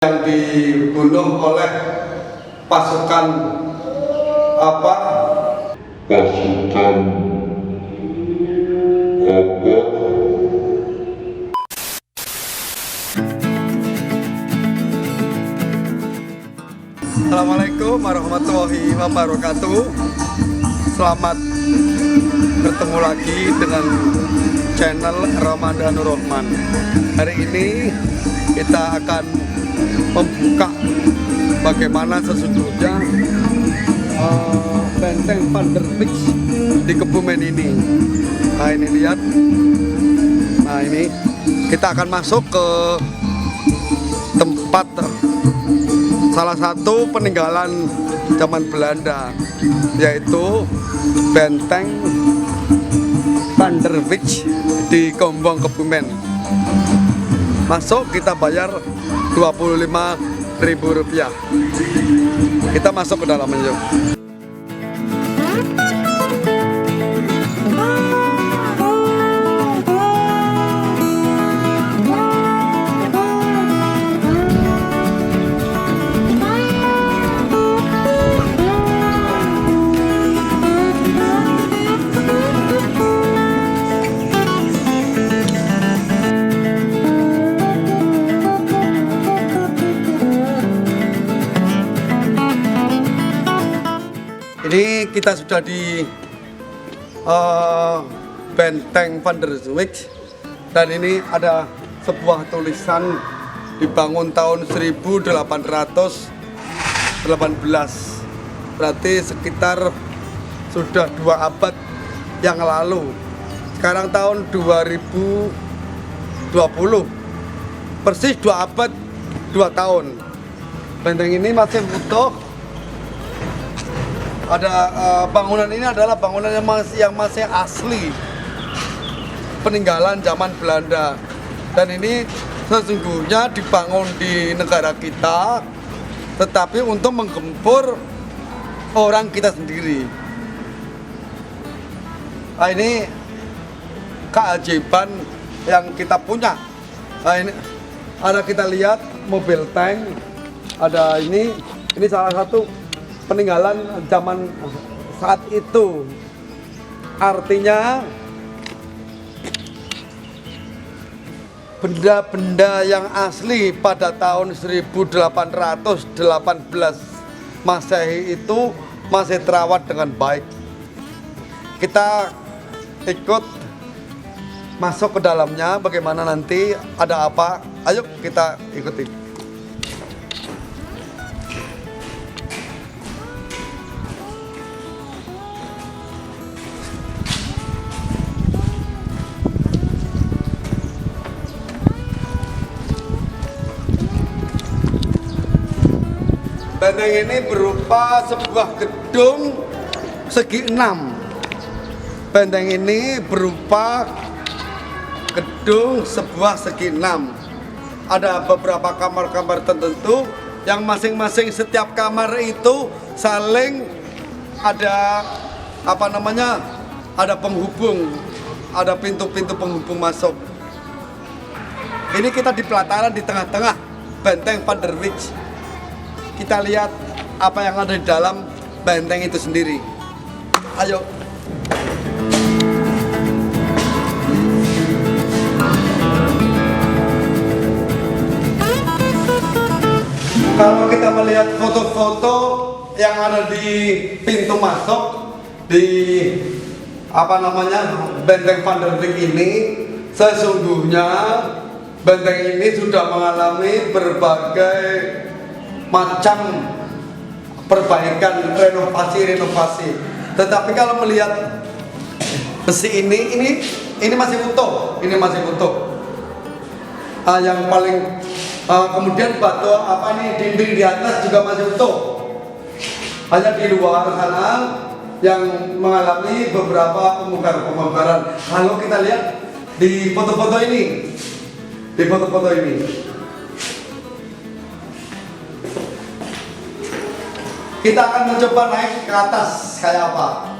yang dibunuh oleh pasukan apa? Assalamualaikum warahmatullahi wabarakatuh. Selamat bertemu lagi dengan channel Ramadanur Rahman. Hari ini kita akan membuka bagaimana sesungguhnya benteng Van der Wijk di Kebumen ini. Nah ini lihat. Nah ini kita akan masuk ke tempat salah satu peninggalan zaman Belanda, yaitu benteng Van der Wijk di Gombong Kebumen. Masuk kita bayar Rp25.000. Kita masuk ke dalam yuk. Ini kita sudah di benteng Van der Wijk, dan ini ada sebuah tulisan dibangun tahun 1818, berarti sekitar sudah 2 abad yang lalu. Sekarang tahun 2020, persis 2 abad 2 tahun. Benteng ini masih utuh. Ada bangunan ini adalah bangunan yang masih asli, peninggalan zaman Belanda, dan ini sesungguhnya dibangun di negara kita, tetapi untuk menggempur orang kita sendiri. Nah, ini keajaiban yang kita punya. Nah, ini ada, kita lihat mobil tank, ada ini salah satu peninggalan zaman saat itu. Artinya benda-benda yang asli pada tahun 1818 Masehi itu masih terawat dengan baik. Kita ikut masuk ke dalamnya, bagaimana nanti, ada apa, ayo kita ikuti. Benteng ini berupa sebuah gedung segi 6. Benteng ini berupa gedung sebuah segi 6. Ada beberapa kamar-kamar tertentu yang masing-masing setiap kamar itu saling ada ada penghubung, ada pintu-pintu penghubung masuk. Ini kita di pelataran di tengah-tengah benteng Van der Wijk. Kita lihat apa yang ada di dalam benteng itu sendiri. Ayo. Kalau kita melihat foto-foto yang ada di pintu masuk di benteng Van der Wijk ini, sesungguhnya benteng ini sudah mengalami berbagai macam perbaikan, renovasi. Tetapi kalau melihat besi ini masih utuh, yang paling kemudian batu dinding di atas juga masih utuh. Hanya di luar sana yang mengalami beberapa pembongkaran. Lalu kita lihat di foto-foto ini. Kita akan mencoba naik ke atas kayak apa.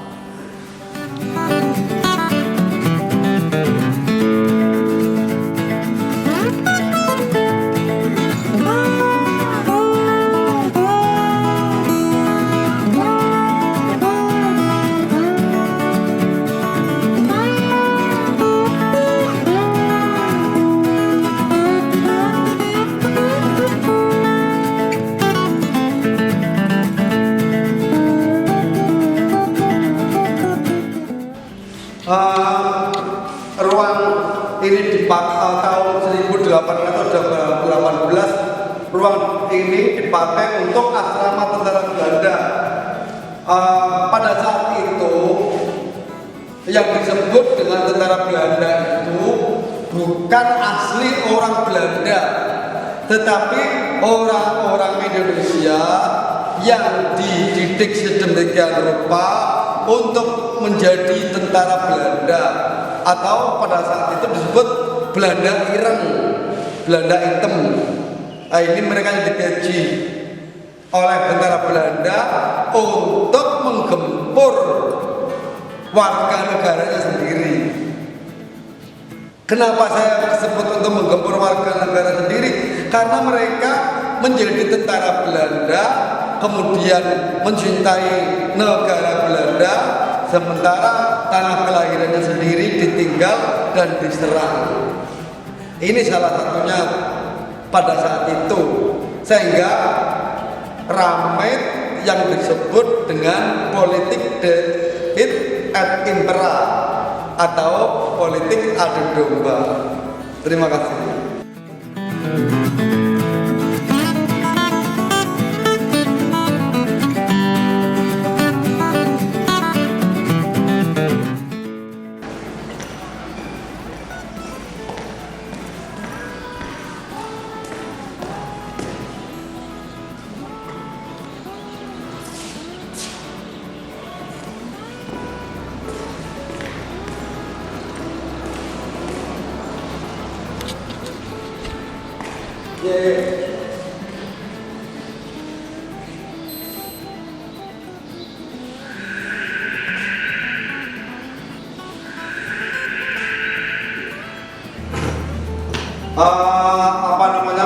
18 ruang ini dipakai untuk asrama tentara Belanda. Pada saat itu yang disebut dengan tentara Belanda itu bukan asli orang Belanda, tetapi orang-orang Indonesia yang dididik sedemikian rupa untuk menjadi tentara Belanda, atau pada saat itu disebut Belanda Ireng, Belanda Hitam. Nah, ini mereka yang digaji oleh tentara Belanda untuk menggempur warga negaranya sendiri. Kenapa saya sebut untuk menggempur warga negara sendiri? Karena mereka menjadi tentara Belanda, kemudian mencintai negara Belanda, sementara tanah kelahirannya sendiri ditinggal dan diserang. Ini salah satunya pada saat itu, sehingga ramai yang disebut dengan politik Divide et Impera atau politik adu domba. Terima kasih.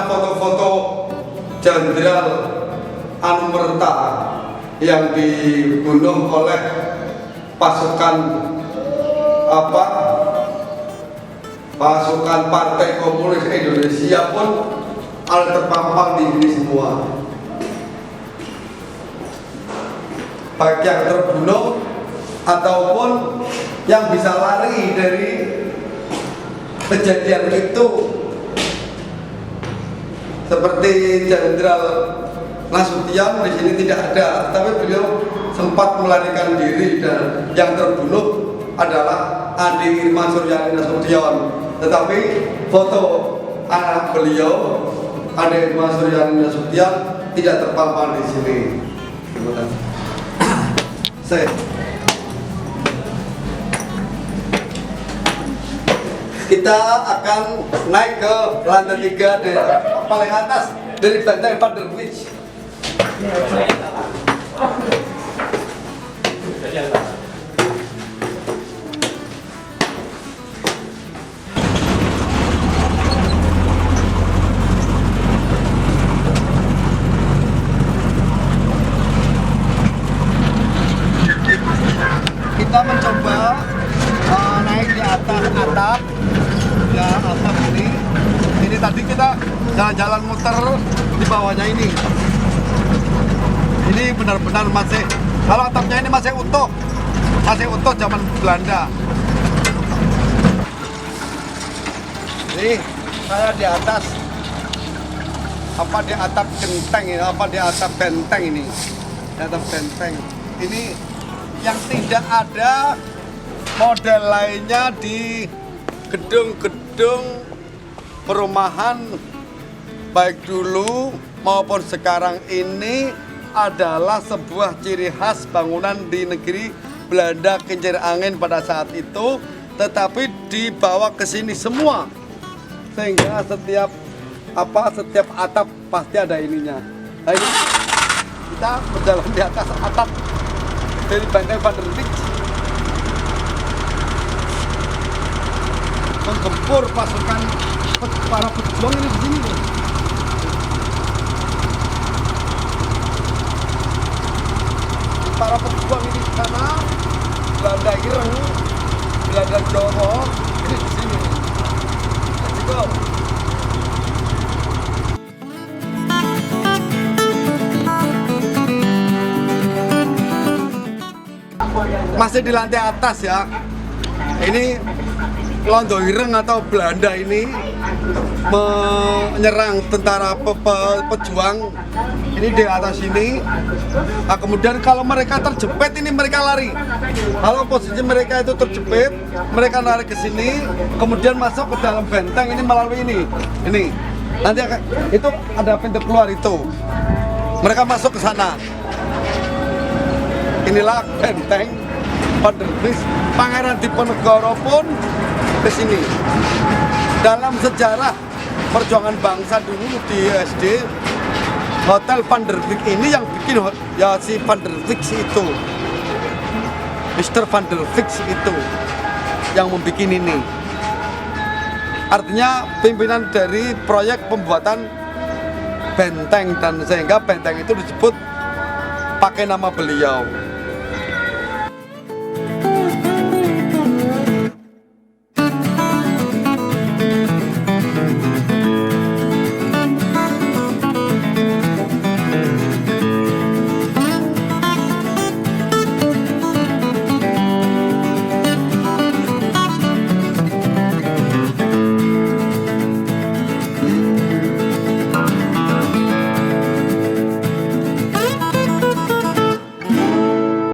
Foto-foto Jenderal Anumerta yang dibunuh oleh pasukan pasukan Partai Komunis Indonesia pun terpampang di sini semua. Baik yang terbunuh ataupun yang bisa lari dari kejadian itu, seperti Jenderal Nasution di sini tidak ada, tapi beliau sempat melarikan diri, dan yang terbunuh adalah Adi Irma Suryani Nasution. Tetapi foto anak beliau, Adi Irma Suryani Nasution, tidak terpampang di sini. Kita akan naik ke lantai 3 dari paling atas dari Bantai Vanderwich. Kita mencoba naik di atas atap. Ya, atap ini tadi kita jalan-jalan muter di bawahnya ini. Ini benar-benar masih, kalau atapnya ini masih utuh zaman Belanda. Ini saya di atas di atap genteng ini, di atap benteng ini, di atap benteng. Ini yang tidak ada model lainnya di gedung-gedung perumahan baik dulu maupun sekarang ini adalah sebuah ciri khas bangunan di negeri Belanda kincir angin pada saat itu, tetapi dibawa ke sini semua, sehingga setiap atap pasti ada ininya. Nah, ini kita berjalan di atas atap dari Bantai Vanderwich, menggempur pasukan para pejuang ini di sini. Para pejuang ini di sana, Belanda Ireng, Belanda Jawa, ini di sini. Let's go. Masih di lantai atas ya. Ini Londo Ireng atau Belanda ini menyerang tentara pejuang ini di atas sini. Nah, kemudian kalau mereka terjepit ini mereka lari. Kalau posisi mereka itu terjepit, mereka lari ke sini, kemudian masuk ke dalam benteng ini melalui ini. Ini nanti itu ada pintu keluar itu. Mereka masuk ke sana. Inilah benteng Vanderbilt. Pangeran Diponegoro pun ke sini. Dalam sejarah perjuangan bangsa dulu di SD, Hotel Vanderbilt ini yang bikin ya si Vanderbilt itu, Mr. Vanderbilt itu yang membuat ini. Artinya pimpinan dari proyek pembuatan benteng, dan sehingga benteng itu disebut pakai nama beliau.